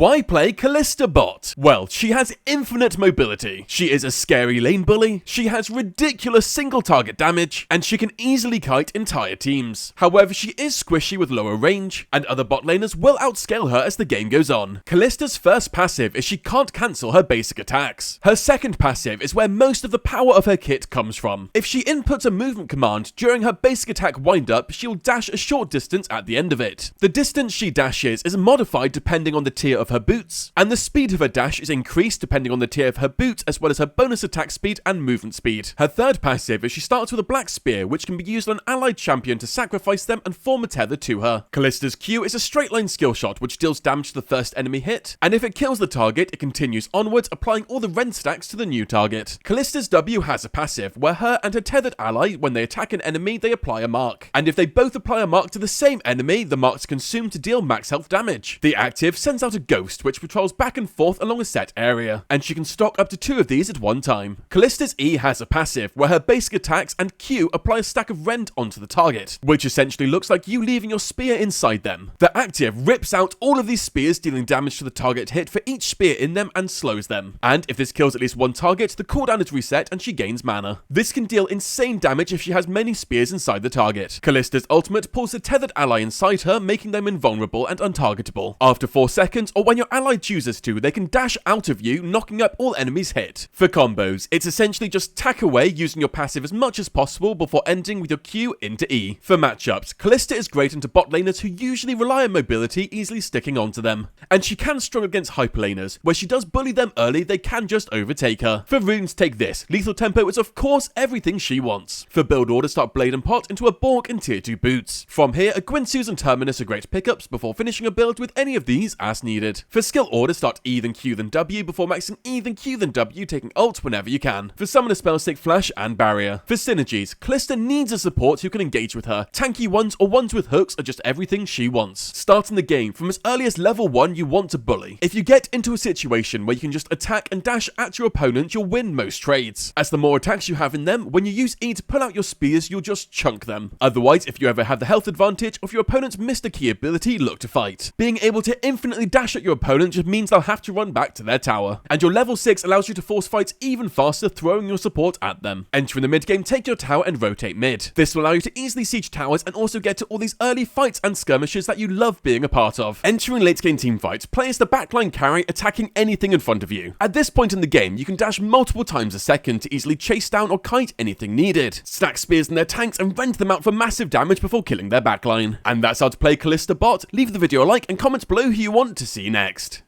Why play Kalista Bot? Well, she has infinite mobility, she is a scary lane bully, she has ridiculous single target damage, and she can easily kite entire teams. However, she is squishy with lower range, and other bot laners will outscale her as the game goes on. Kalista's first passive is she can't cancel her basic attacks. Her second passive is where most of the power of her kit comes from. If she inputs a movement command during her basic attack wind-up, she'll dash a short distance at the end of it. The distance she dashes is modified depending on the tier of her boots, and the speed of her dash is increased depending on the tier of her boots as well as her bonus attack speed and movement speed. Her third passive is she starts with a black spear which can be used on an allied champion to sacrifice them and form a tether to her. Kalista's Q is a straight line skill shot which deals damage to the first enemy hit, and if it kills the target it continues onwards, applying all the rend stacks to the new target. Kalista's W has a passive where her and her tethered ally, when they attack an enemy, they apply a mark, and if they both apply a mark to the same enemy, the mark's consumed to deal max health damage. The active sends out a ghost which patrols back and forth along a set area, and she can stock up to 2 of these at one time. Kalista's E has a passive where her basic attacks and Q apply a stack of rend onto the target, which essentially looks like you leaving your spear inside them. The active rips out all of these spears, dealing damage to the target hit for each spear in them and slows them. And if this kills at least one target, the cooldown is reset and she gains mana. This can deal insane damage if she has many spears inside the target. Kalista's ultimate pulls a tethered ally inside her, making them invulnerable and untargetable. After 4 seconds, or when your ally chooses to, they can dash out of you, knocking up all enemies hit. For combos, it's essentially just tack away using your passive as much as possible before ending with your Q into E. For matchups, Kalista is great into bot laners who usually rely on mobility, easily sticking onto them. And she can struggle against hyper laners, where she does bully them early, they can just overtake her. For runes, take this. Lethal tempo is of course everything she wants. For build order, start Blade and Pot into a Bork and tier 2 boots. From here, a Gwynsu's and Terminus are great pickups before finishing a build with any of these as needed. For skill order, start E then Q then W before maxing E then Q then W, taking ult whenever you can. For summoner spells, take Flash and Barrier. For synergies, Kalista needs a support who can engage with her. Tanky ones or ones with hooks are just everything she wants. Starting the game from as early as level 1 you want to bully. If you get into a situation where you can just attack and dash at your opponent, you'll win most trades. As the more attacks you have in them, when you use E to pull out your spears, you'll just chunk them. Otherwise, if you ever have the health advantage, or if your opponent's missed a key ability, look to fight. Being able to infinitely dash at your opponent just means they'll have to run back to their tower. And your level 6 allows you to force fights even faster, throwing your support at them. Entering the mid game, take your tower and rotate mid. This will allow you to easily siege towers and also get to all these early fights and skirmishes that you love being a part of. Entering late game team fights, play as the backline carry, attacking anything in front of you. At this point in the game, you can dash multiple times a second to easily chase down or kite anything needed. Stack spears in their tanks and rend them out for massive damage before killing their backline. And that's how to play Kalista Bot. Leave the video a like and comment below who you want to see next.